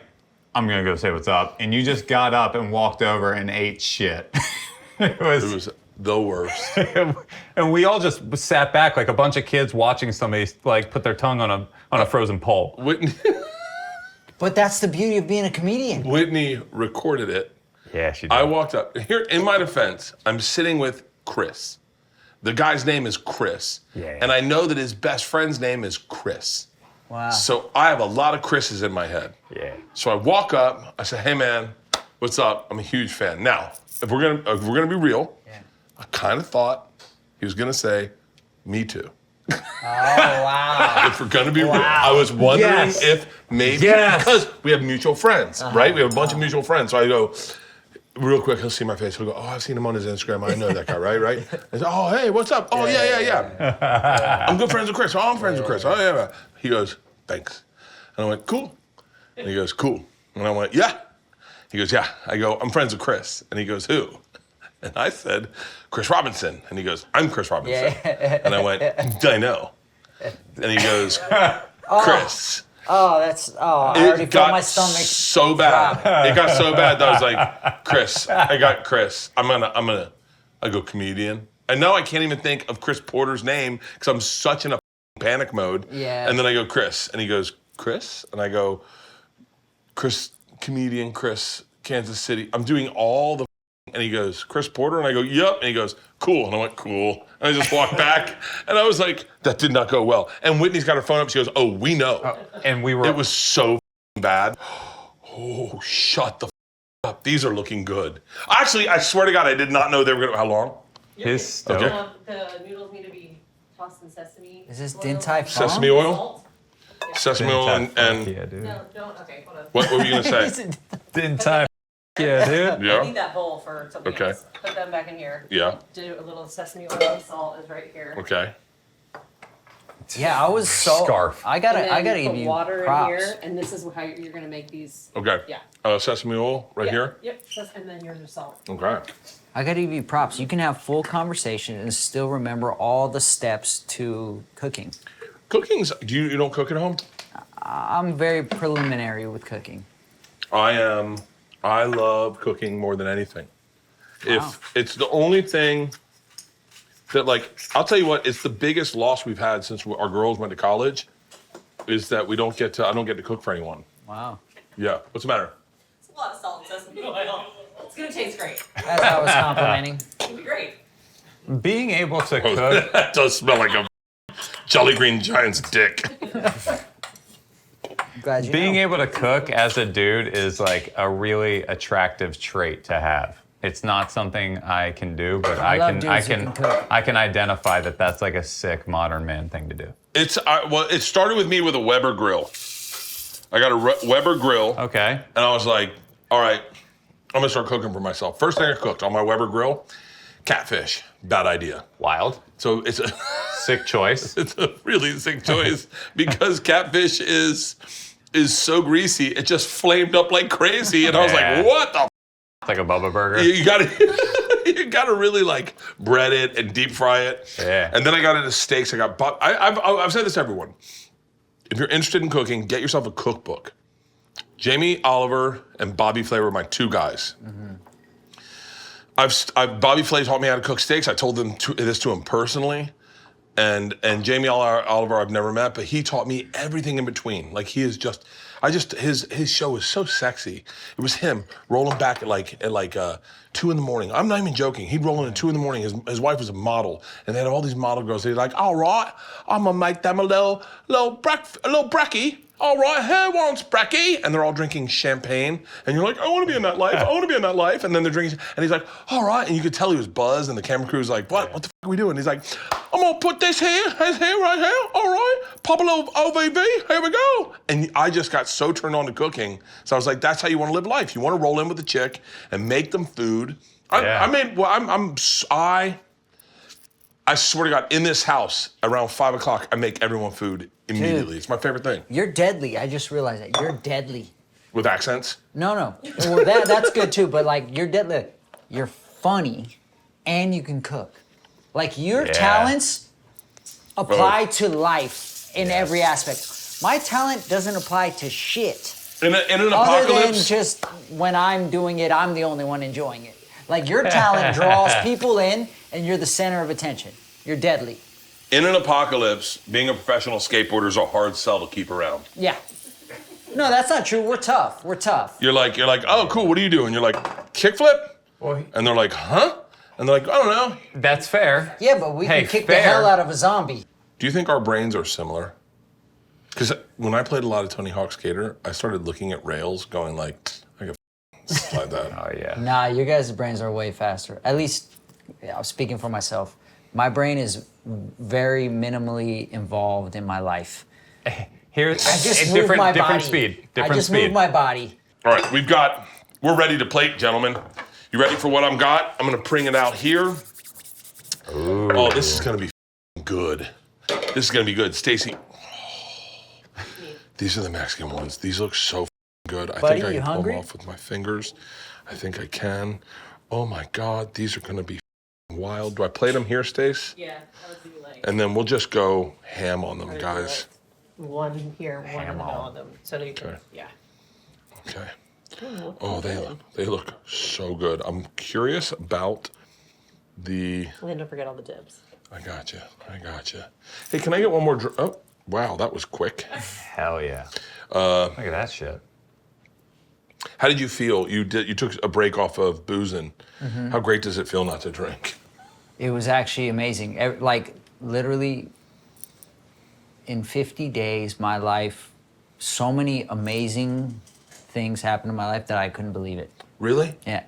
I'm gonna go say what's up. And you just got up and walked over and ate shit. It was the worst. and we all just sat back like a bunch of kids watching somebody like put their tongue on a frozen pole. Whitney, But that's the beauty of being a comedian. Whitney recorded it. Yeah, she did. I walked up. Here, in my defense, I'm sitting with Chris. The guy's name is Chris. Yeah. And I know that his best friend's name is Chris. Wow. So I have a lot of Chris's in my head. Yeah. So I walk up, I say, hey man, what's up? I'm a huge fan. Now, if we're gonna be real, I kind of thought he was gonna say, me too. Oh, wow. If we're gonna be real, I was wondering if maybe, because we have mutual friends, right? We have a bunch of mutual friends. So I go, real quick, he'll see my face. He'll go, oh, I've seen him on his Instagram. I know that guy, right? I say, oh, hey, what's up? Oh, yeah. I'm good friends with Chris. Oh, I'm friends with Chris. Oh, yeah. He goes, thanks. And I went, cool. And he goes, cool. And I went, yeah. He goes, yeah. I go, I'm friends with Chris. And he goes, who? And I said, Chris Robinson. And he goes, I'm Chris Robinson. And I went, I know. And he goes, Chris. I already felt my stomach. So bad. It got so bad that I was like, Chris, I got Chris. I go comedian. And now I can't even think of Chris Porter's name because I'm such in a panic mode. Yeah. And then I go, Chris. And he goes, Chris? And I go, Chris, comedian, Chris, Kansas City. I'm doing all the and he goes, Chris Porter? And I go, yep. And he goes, cool. And I went, cool. And I just walked back. And I was like, that did not go well. And Whitney's got her phone up. She goes, oh, we know. And we were. It was so bad. Oh, shut the up. These are looking good. Actually, I swear to God, I did not know they were going to, how long? His stove. Okay. The noodles need to be tossed in sesame. Is this oil. Din Tai Fung? Sesame oil? Salt. Sesame oil and Yeah, dude. No, don't. Okay, hold on. what were you going to say? Din Tai. Yeah, dude. I need Yeah? that bowl for something Okay. else. Put them back in here. Yeah. Do a little sesame oil and salt is right here. Okay. Yeah, I was so. Scarf. I gotta And then give put you water props. in here, and this is how you're gonna make these. Okay. Yeah. Sesame oil right Yeah. here? Yep. And then yours is salt. Okay. I gotta give you props. You can have full conversation and still remember all the steps to cooking. Cooking's, you don't cook at home? I'm very preliminary with cooking. I love cooking more than anything. Wow. If it's the only thing that, like, I'll tell you what, it's the biggest loss we've had since our girls went to college is that I don't get to cook for anyone. Wow. Yeah. What's the matter? It's a lot of salt and sesame oil. It's gonna taste great. As I was complimenting. It'll be great. Being able to Oh, cook. that does smell like a Jolly Green Giant's dick. Glad you Being know. able to cook as a dude is like a really attractive trait to have. It's not something I can do, but I I love can dudes who can cook. I can identify that that's like a sick modern man thing to do. It started with me with a Weber grill. I got a Weber grill. Okay. And I was like, all right, I'm gonna start cooking for myself. First thing I cooked on my Weber grill, catfish. Bad idea. Wild. So it's a, Sick choice. it's a really sick choice because catfish is so greasy. It just flamed up like crazy. And I was Yeah. like, what the It's like a Bubba burger. You gotta, You gotta really like bread it and deep fry it. Yeah. And then I got into steaks. I've said this to everyone. If you're interested in cooking, get yourself a cookbook. Jamie Oliver and Bobby Flay were my two guys. Bobby Flay taught me how to cook steaks. I told this to him personally. And Jamie Oliver I've never met, but he taught me everything in between. Like he is just, his show was so sexy. It was him rolling back at like 2 in the morning. I'm not even joking. He'd roll in at 2 in the morning. His wife was a model, and they had all these model girls. They'd like, all right, I'm gonna make them a little brekkie. All right, who wants brekkie? And they're all drinking champagne, and you're like, I want to be in that life. I want to be in that life. And then they're drinking, and he's like, all right. And you could tell he was buzzed, and the camera crew was like, what the fuck are we doing? He's like, I'm gonna put this here, right here. All right, pop a little OVV. Here we go. And I just got so turned on to cooking. So I was like, that's how you want to live life. You want to roll in with the chick and make them food. I swear to God, in this house, around 5 o'clock, I make everyone food immediately. Dude. It's my favorite thing. You're deadly. I just realized that. You're deadly. With accents? No. Well, that's good too, but like you're deadly. You're funny and you can cook. Like your talents apply to life in every aspect. My talent doesn't apply to shit. In an Other apocalypse? than just when I'm doing it, I'm the only one enjoying it. Like your talent draws people in and you're the center of attention. You're deadly. In an apocalypse, being a professional skateboarder is a hard sell to keep around. Yeah. No, that's not true. We're tough. You're like, oh, cool, what are you doing? You're like, kickflip? And they're like, huh? And they're like, I don't know. That's fair. Yeah, but we can kick the hell out of a zombie. Do you think our brains are similar? Because when I played a lot of Tony Hawk Skater, I started looking at rails going like, I can slide that. Oh, yeah. Nah, your guys' brains are way faster. At least, I'm speaking for myself. My brain is very minimally involved in my life. Here's I just move my body. Different speed. I just move my body. All right, we're ready to plate, gentlemen. You ready for what I'm got? I'm gonna bring it out here. Ooh. Oh, this is gonna be good. This is gonna be good. Stacy, these are the Mexican ones. These look so good. I think I can pull them off with my fingers. I think I can. Oh my God, these are gonna be wild. Do I plate them here, Stace? Yeah, how would you like? And then we'll just go ham on them, guys. One here, one in the middle of them. So you can, yeah. Okay. Oh, they look so good. I'm curious about the. And then don't forget all the dibs. I gotcha. Hey, can I get one more? Oh, wow, that was quick. Hell yeah. Look at that shit. How did you feel? You took a break off of boozing. Mm-hmm. How great does it feel not to drink? It was actually amazing. Like literally, in 50 days, my life, so many amazing things happened in my life that I couldn't believe it. Really? Yeah.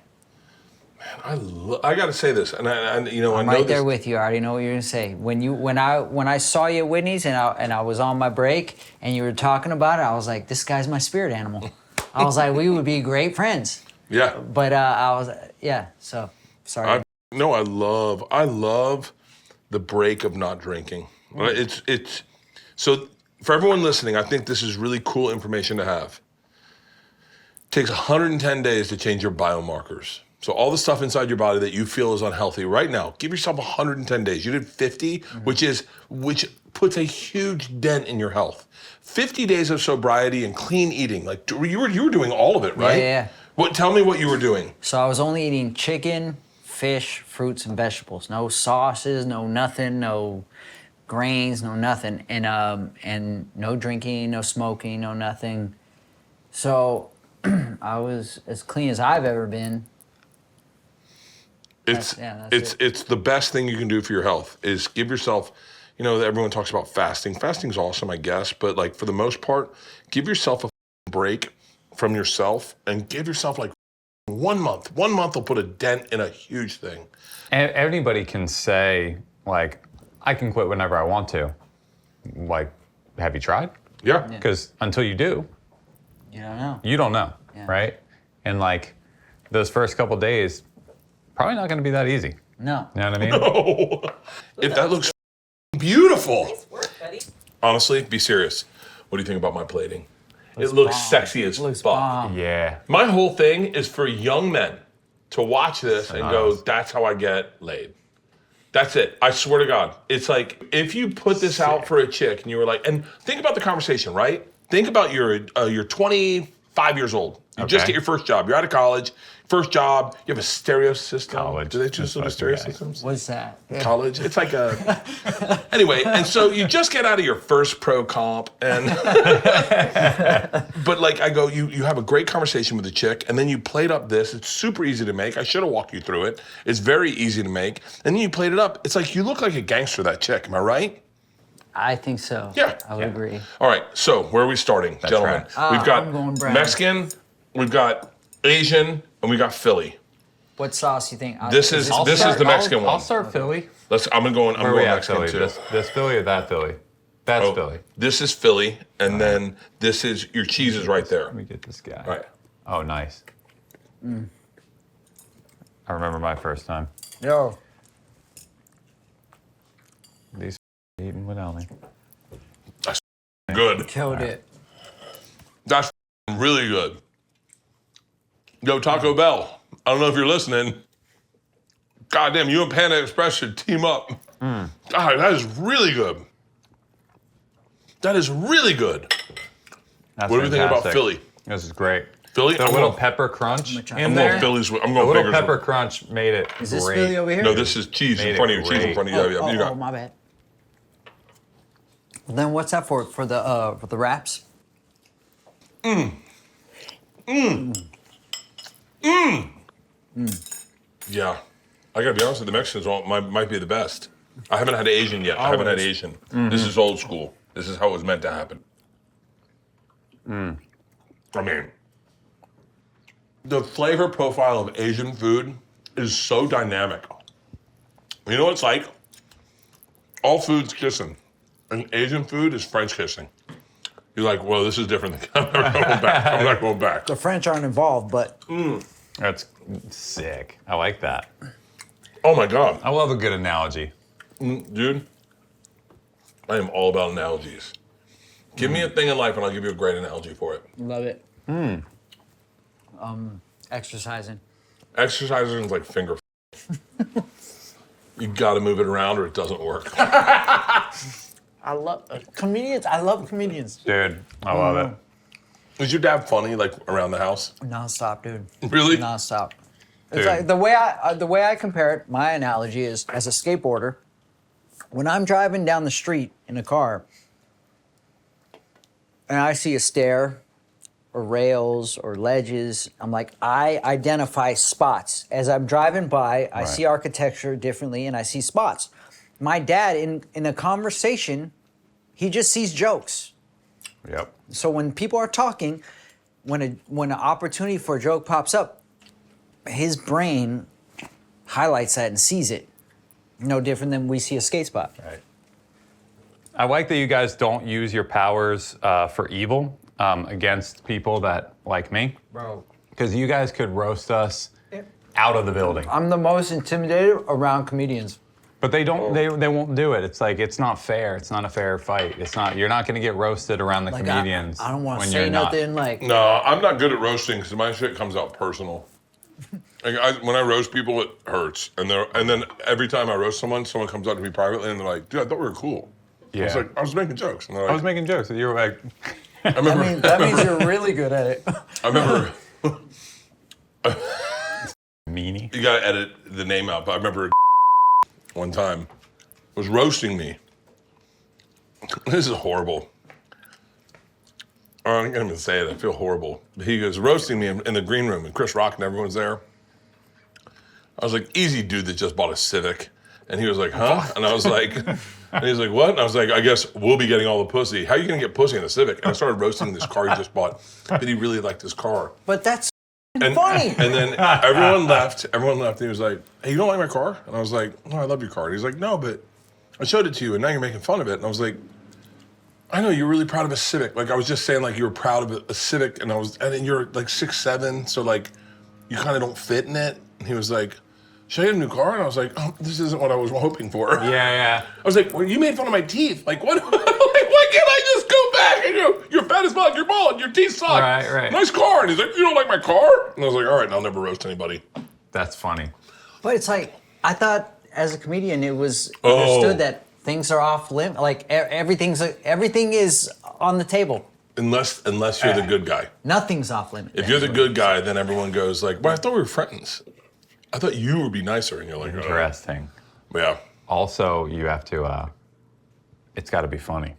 Man, I got to say this, and I I'm know right there this. with you. I already know what you're gonna say. When I saw you at Whitney's and I was on my break and you were talking about it, I was like, this guy's my spirit animal. I was like, we would be great friends. Yeah. But I was, so sorry. I love the break of not drinking. It's so for everyone listening, I think this is really cool information to have. It takes 110 days to change your biomarkers. So all the stuff inside your body that you feel is unhealthy right now, give yourself 110 days. You did 50, which puts a huge dent in your health. 50 days of sobriety and clean eating. Like you were doing all of it, right? Yeah. Tell me what you were doing. So I was only eating chicken, fish, fruits, and vegetables. No sauces, no nothing, no grains, no nothing, and no drinking, no smoking, no nothing. So I was as clean as I've ever been. It's the best thing you can do for your health is give yourself, everyone talks about fasting. Fasting's awesome, I guess, but like for the most part, give yourself a break from yourself and give yourself like 1 month. 1 month will put a dent in a huge thing. And anybody can say, like, I can quit whenever I want to. Like, have you tried? Yeah. Because until you do, You don't know. Yeah. Right? And like, those first couple days, probably not gonna be that easy. No. You know what I mean? No. If that looks beautiful. Nice work, buddy. Honestly, be serious. What do you think about my plating? It looks sexy as fuck. bomb. Yeah. My whole thing is for young men to watch this and go, that's how I get laid. That's it. I swear to God. It's like, if you put this out for a chick and you were like, and think about the conversation, right? Think about you're 25 years old. You just get your first job. You're out of college. First job. You have a stereo system. College. Do they just do stereo systems? What's that? College. It's like a. Anyway, and so you just get out of your first pro comp, and. But like I go, you have a great conversation with a chick, and then you played up this. It's super easy to make. I should have walked you through it. It's very easy to make, and then you played it up. It's like you look like a gangster, that chick. Am I right? I think so. Yeah. I would agree. All right. So where are we starting, gentlemen? right. We've got I'm going brown. Mexican, we've got Asian, and we got Philly. What sauce you think? This is the Mexican I'll one. start Philly. I'm going Where are we at, Mexican Philly? too. This Philly or that Philly? That's Oh, Philly. This is Philly, and then this is your cheese is right there. Let me get this guy. All right. Oh, nice. I remember my first time. Yo. These eating without me. Good. Killed it. That's really good. Yo, Taco Bell. I don't know if you're listening. God damn, you and Panda Express should team up. God, that is really good. That is really good. That's What do we think about fantastic. Philly? This is great. Philly? The I'm little going- pepper crunch try- in I'm there. going Philly's. I'm The going little Fingers. pepper crunch made it Is this great. Philly over here? No, this is cheese Made in it front of you. Cheese in great. front of you. Yeah, you got. Oh, my bad. Then what's that for? For the wraps? Yeah, I gotta be honest with you, the Mexicans might be the best. I haven't had Asian yet. I haven't had Asian. This is old school. This is how it was meant to happen. I mean, the flavor profile of Asian food is so dynamic. You know what it's like? All food's kissing, and Asian food is French kissing. You're like, well, this is different. I'm not going back. I'm not going back. The French aren't involved, but That's sick. I like that. Oh my God. I love a good analogy. Dude, I am all about analogies. Give me a thing in life and I'll give you a great analogy for it. love it. Exercising. Exercising is like finger. You gotta move it around or it doesn't work. I love comedians. I love comedians. Dude, I love it. Is your dad funny like around the house? Non-stop, dude. Really? Non-stop. Dude. It's like the way I compare it. My analogy is as a skateboarder. When I'm driving down the street in a car, and I see a stair, or rails, or ledges, I'm like, I identify spots. As I'm driving by, I see architecture differently, and I see spots. My dad, in a conversation, he just sees jokes. Yep. So when people are talking, when an opportunity for a joke pops up, his brain highlights that and sees it. No different than we see a skate spot. Right. I like that you guys don't use your powers for evil against people that like me. Bro. Because you guys could roast us out of the building. I'm the most intimidated around comedians. But they don't. They won't do it. It's like it's not fair. It's not a fair fight. It's not. You're not going to get roasted around the Like comedians. I don't want to when say you're not. nothing. Like No, I'm not good at roasting because my shit comes out personal. Like when I roast people, it hurts. And then every time I roast someone comes up to me privately and they're like, dude, I thought we were cool. Yeah. I was like, I was making jokes. And they're like, I was making jokes. You were like, I remember, that means you're really good at it. I remember, meanie. you gotta edit the name out, but I remember one time was roasting me. This is horrible. I can't even say it, I feel horrible. He was roasting me in the green room and Chris Rock and everyone's there. I was like, easy dude that just bought a Civic. And he was like, huh? And I was like, and he was like, what? And I was like, I guess we'll be getting all the pussy. How are you gonna get pussy in a Civic? And I started roasting this car he just bought, but he really liked his car. But that's And, funny. And then everyone left. Everyone left. And he was like, hey, you don't like my car? And I was like, no, I love your car. And he's like, no, but I showed it to you and now you're making fun of it. And I was like, I know you're really proud of a Civic. Like I was just saying like you were proud of a Civic and then you're like 6'7", so like you kind of don't fit in it. And he was like, should I get a new car? And I was like, oh, this isn't what I was hoping for. Yeah. I was like, well, you made fun of my teeth. Like, what? Like, why can't I just go back and go, you're fat as fuck, you're bald, your teeth suck. Right. Nice car. And he's like, you don't like my car? And I was like, all right, I'll never roast anybody. That's funny. But it's like, I thought as a comedian it was Oh. understood that things are off limit. Like everything is on the table. Unless you're the good guy. Nothing's off limit. If you're the good guy, then everyone goes like, well, I thought we were friends. I thought you would be nicer. And you're like, Interesting. oh. Yeah. Also, you have to, it's got to be funny.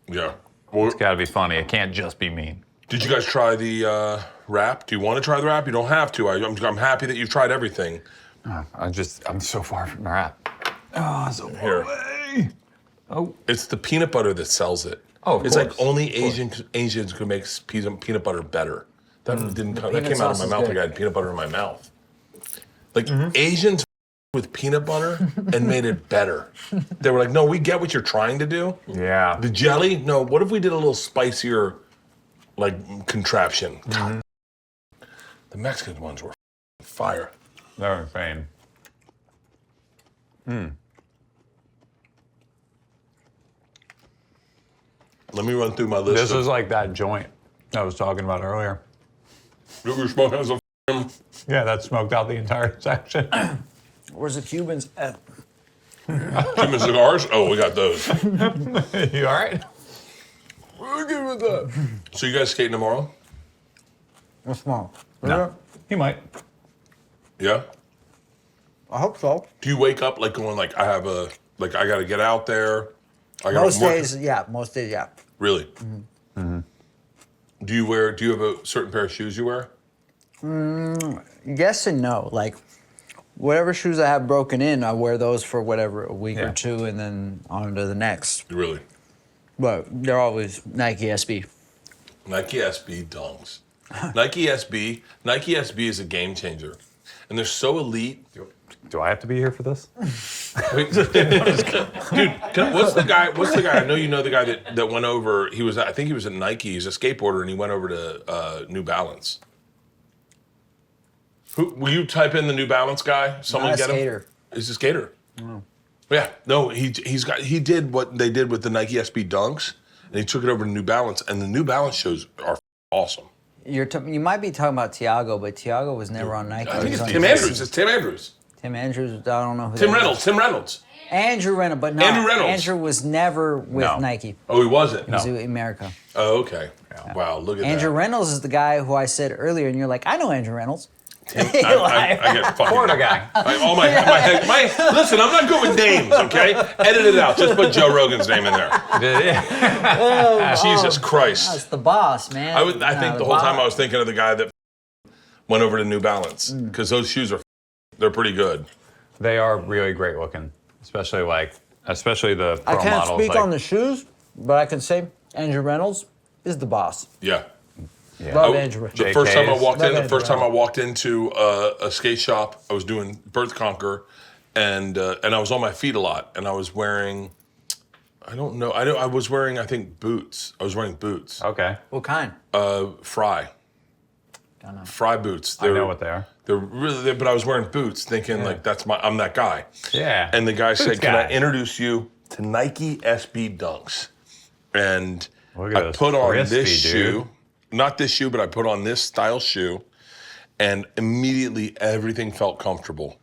Yeah. Well, It's got to be funny. It can't just be mean. did you guys try the rap? Do you want to try the rap? You don't have to. I'm happy that you've tried everything. I'm so far from rap. Oh, so far Here. away. Oh. It's the peanut butter that sells it. Oh, of it's course. like only Asians could make peanut butter better. That didn't come. That peanut came out of sauce my is mouth good. like I had peanut butter in my mouth. Like Asians with peanut butter and made it better. They were like, no, we get what you're trying to do. Yeah. The jelly, no. What if we did a little spicier, like contraption? God, the Mexican ones were fire. They're insane. Let me run through my list. This is like that joint I was talking about earlier. You were smoking as a Yeah, that smoked out the entire section. Where's the Cubans at? Cuban cigars. Oh, we got those. You all right? We're good with that. So you guys skating tomorrow? What's wrong? No. He might. Yeah. I hope so. Do you wake up like going like I got to get out there? I gotta Most work- days, yeah. Really? Mm-hmm. Do you have a certain pair of shoes you wear? Yes and no. Like, whatever shoes I have broken in, I wear those for whatever, a week Yeah. or two, and then on to the next. Really? But they're always Nike SB. Nike SB dunks. Nike SB is a game changer, and they're so elite. Do I have to be here for this? Wait, dude, what's the guy? I know you know the guy that went over. I think he was at Nike. He's a skateboarder, and he went over to New Balance. Will you type in the New Balance guy? Someone Not a get him. skater. He's a skater. Oh. Yeah, no, he did what they did with the Nike SB Dunks, and he took it over to New Balance, and the New Balance shows are awesome. You might be talking about Tiago, but Tiago was never on Nike. I think He was it's on Tim DC. Andrews. It's Tim Andrews. Tim Andrews, I don't know who Tim that is. Reynolds. Tim Reynolds. Andrew Reynolds, but no. Andrew Reynolds. Andrew was never with No. Nike. Oh, he wasn't. He was in America. Oh, okay. Wow, look at Andrew that. Reynolds is the guy who I said earlier, and you're like, I know Andrew Reynolds. I get fucking Florida guy. Listen, I'm not good with names, okay? Edit it out. Just put Joe Rogan's name in there. Jesus Christ. That's the boss, man. I think the whole time I was thinking of the guy that went over to New Balance, because those shoes they're pretty good. They are really great looking, especially the pro I can't models. speak like, on the shoes, but I can say Andrew Reynolds is the boss. Yeah. Yeah. Love Andrew Reynolds. The first time I walked in, Love the first Andrew time I walked into a skate shop, I was doing Bert Conquer, and I was on my feet a lot, and I was wearing, I was wearing, I think, boots. I was wearing boots. Okay. What kind? Fry. Don't know. Fry boots. I know what they are. They're really, but I was wearing boots, thinking like I'm that guy. Yeah. And the guy said, Boots "Can I guy. introduce you to Nike SB Dunks?" And Look at I those put on crispy, this shoe, dude. not this shoe, but I put on this style shoe, and immediately everything felt comfortable.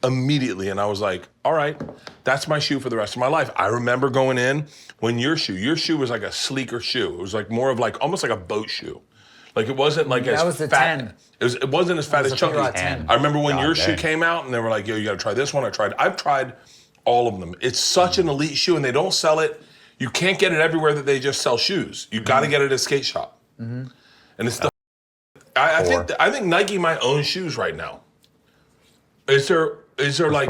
Immediately, and I was like, "All right, that's my shoe for the rest of my life." I remember going in when your shoe was like a sleeker shoe. It was like more of like almost like a boat shoe. Like it wasn't like as That was the fat. 10. It wasn't as fat was as the P-Rod Chunky. 10. I remember when God your shoe dang. came out and they were like, "Yo, you got to try this one." I've tried all of them. It's such an elite shoe, and they don't sell it. You can't get it everywhere that they just sell shoes. You got to get it at a skate shop. And it's the. I think Nike might own shoes right now. Is there like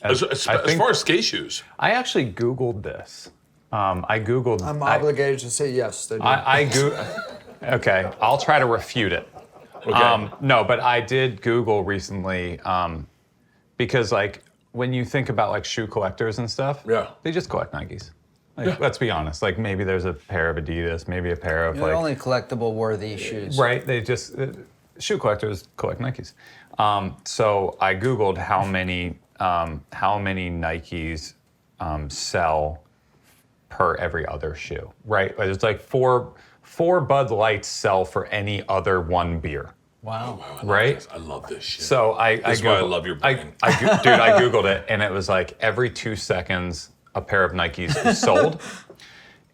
as as far as skate shoes? I actually Googled this. I Googled. I'm obligated to say yes. They do. Okay, I'll try to refute it. Okay. No, but I did Google recently because, like, when you think about like shoe collectors and stuff, Yeah. they just collect Nikes. Like, let's be honest. Like, maybe there's a pair of Adidas, maybe a pair of They're like. only collectible worthy shoes. Right, they just shoe collectors collect Nikes. So I Googled how many Nikes sell per every other shoe. Right, it's like four Bud Lights sell for any other one beer. Wow. Right? I love this shit. So That's why I love your brain. Dude, I Googled it, and it was like every 2 seconds, a pair of Nikes is sold.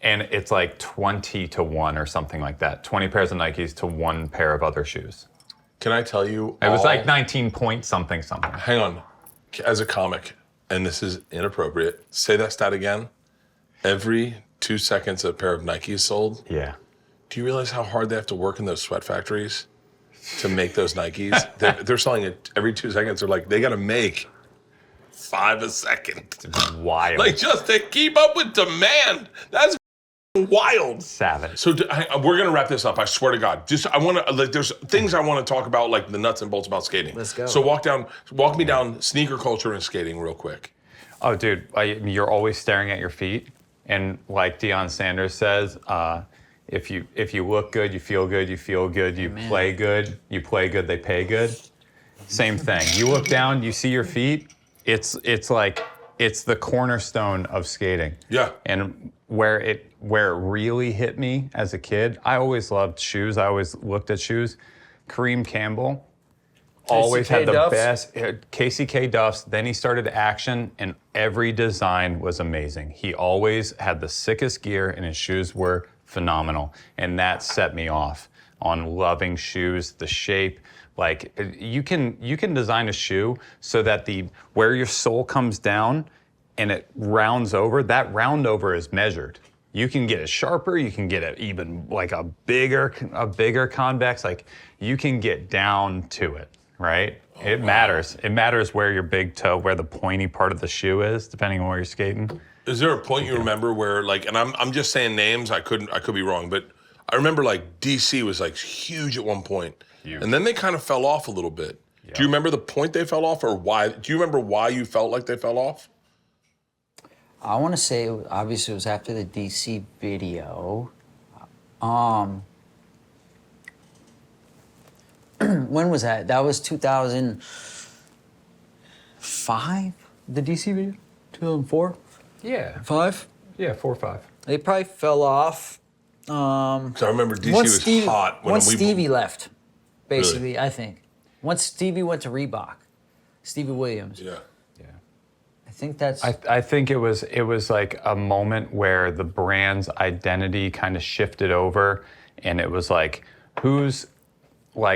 And it's like 20 to 1 or something like that. 20 pairs of Nikes to 1 pair of other shoes. Can I tell you? It was like 19 point something. Hang on. As a comic, and this is inappropriate, say that stat again. Every 2 seconds, a pair of Nikes is sold. Yeah. Do you realize how hard they have to work in those sweat factories to make those Nikes? They're selling it every 2 seconds. They're like, they got to make 5 a second. Wild. Like, just to keep up with demand. That's wild. Savage. So we're gonna wrap this up. I swear to God. Just I want to like. There's things I want to talk about, like the nuts and bolts about skating. Let's go. So walk me down sneaker culture and skating real quick. Oh, dude, you're always staring at your feet, and like Deion Sanders says, if you look good, you feel good. You feel good, you play good. You play good, they pay good. Same thing. You look down, you see your feet. It's the cornerstone of skating. Yeah. And where it really hit me as a kid, I always loved shoes. I always looked at shoes. Kareem Campbell always had the best. Casey K. Duffs. Then he started Action, and every design was amazing. He always had the sickest gear, and his shoes were phenomenal. And that set me off on loving shoes, the shape. Like you can design a shoe so that where your sole comes down and it rounds over, that round over is measured. You can get it sharper, you can get it even like a bigger convex, like you can get down to it, right? It matters. It matters where your big toe, where the pointy part of the shoe is, depending on where you're skating. Is there a point you remember where like, and I'm just saying names, I could be wrong, but I remember like DC was like huge at one point. Huge. And then they kind of fell off a little bit. Yep. Do you remember the point they fell off, or why? Do you remember why you felt like they fell off? I want to say, obviously, it was after the DC video. When was that? That was 2005? The DC video? 2004? Yeah. 5? Yeah, 4 or 5. They probably fell off. So I remember DC was hot when once Stevie left, basically, really? I think. Once Stevie went to Reebok, Stevie Williams. Yeah. I think that's. I think it was like a moment where the brand's identity kind of shifted over, and it was like,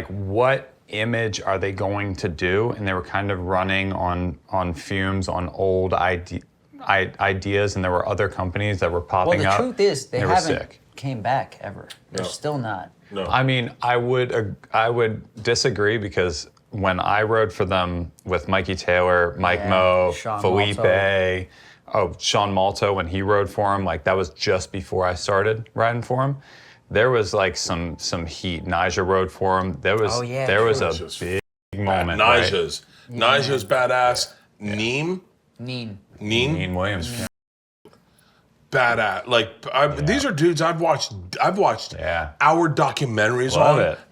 what image are they going to do? And they were kind of running on fumes on old ideas, and there were other companies that were popping up. Well, the truth is, they haven't sick. Came back ever. They're still not. No. I mean, I would disagree, because when I rode for them with Mikey Taylor, Mike Moe, Sean Felipe, Malto. Sean Malto, when he rode for him, like that was just before I started riding for him. There was like some heat. Nigel rode for him. There was a big moment. Nigel's badass. Neen Williams. Yeah. Badass. Like these are dudes I've watched our documentaries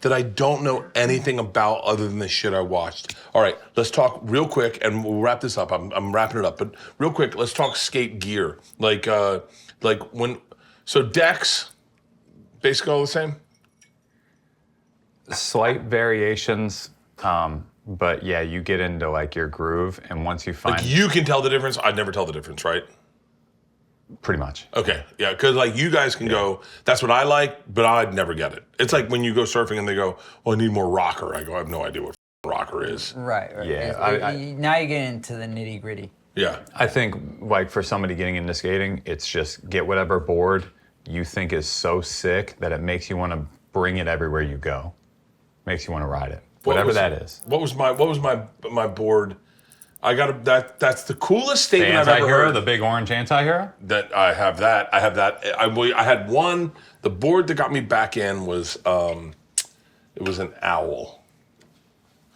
that I don't know anything about other than the shit I watched. All right, let's talk real quick, and we'll wrap this up. I'm wrapping it up, but real quick, let's talk skate gear. So decks, basically all the same. Slight variations, but yeah, you get into like your groove, and once you find, like you can tell the difference. I'd never tell the difference, right? Pretty much. Okay, yeah, because like you guys can go, that's what I like, but I'd never get it. It's like when you go surfing and they go, oh, I need more rocker. I go, I have no idea what rocker is. Right. Yeah. Now you get into the nitty gritty. Yeah. I think like for somebody getting into skating, it's just get whatever board you think is so sick that it makes you want to bring it everywhere you go. Makes you want to ride it. Whatever that is. What was my board? I got that's the coolest statement I've ever heard. The big orange anti-hero? That I have that. I had one. The board that got me back in was it was an owl.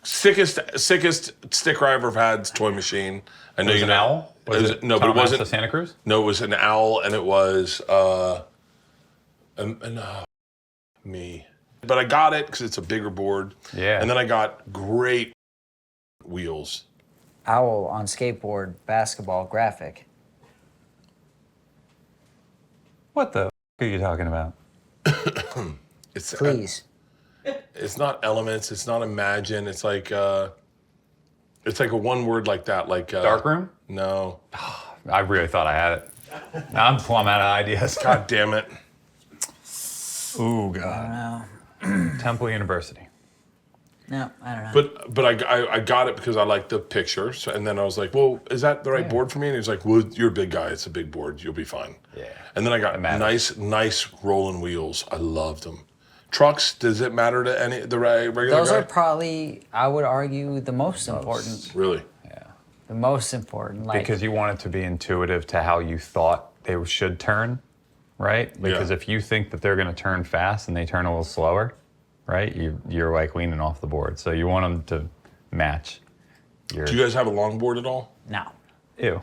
Sickest sticker I ever had is Toy Machine. I know it was an owl? But it wasn't Santa Cruz? No, it was an owl, and it was me. But I got it because it's a bigger board. Yeah. And then I got great wheels. Owl on skateboard, basketball, graphic. What the are you talking about? It's Please. It's not elements. It's not imagine. It's like a one word like that. Like Dark room? No. I really thought I had it. Now I'm plumb out of ideas. God damn it. Ooh, God. Temple University. No, I don't know. But I got it because I liked the picture. So, and then I was like, well, is that the right board for me? And he was like, well, you're a big guy. It's a big board. You'll be fine. Yeah. And then I got nice rolling wheels. I loved them. Trucks, does it matter to any the regular Those guy? are probably, I would argue, the most important. Really? The most important. Like, Because you want it to be intuitive to how you thought they should turn, right? Because if you think that they're going to turn fast and they turn a little slower, right? You're like leaning off the board. So you want them to match. Do you guys have a longboard at all? no. Ew.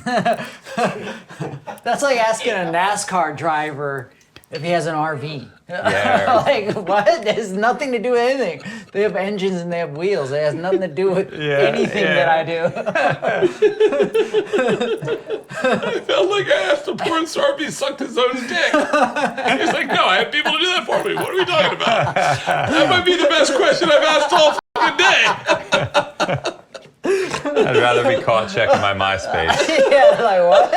That's like asking a NASCAR driver if he has an RV. Yeah. Like, what? It has nothing to do with anything. They have engines and they have wheels. It has nothing to do with anything that I do. I felt like I asked a porn star if he sucked his own dick. He's like, no, I have people to do that for me. What are we talking about? That might be the best question I've asked all fucking day. I'd rather be caught checking my MySpace. Yeah, like what?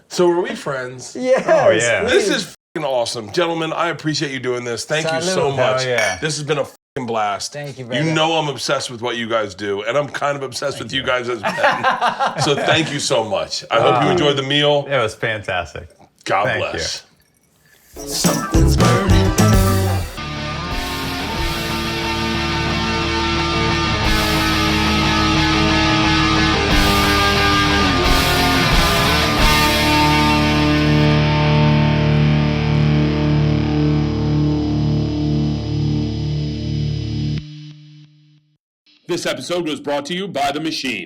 So are we friends? Yes. Oh, yeah. This is fucking awesome. Gentlemen, I appreciate you doing this. Thank you so Salud. much. Hell yeah. This has been a fucking blast. Thank you, You brother. know I'm obsessed with what you guys do, and I'm kind of obsessed with you guys as men. So thank you so much. I hope you enjoyed the meal. It was fantastic. God Thank bless. Something's burning. This episode was brought to you by The Machine.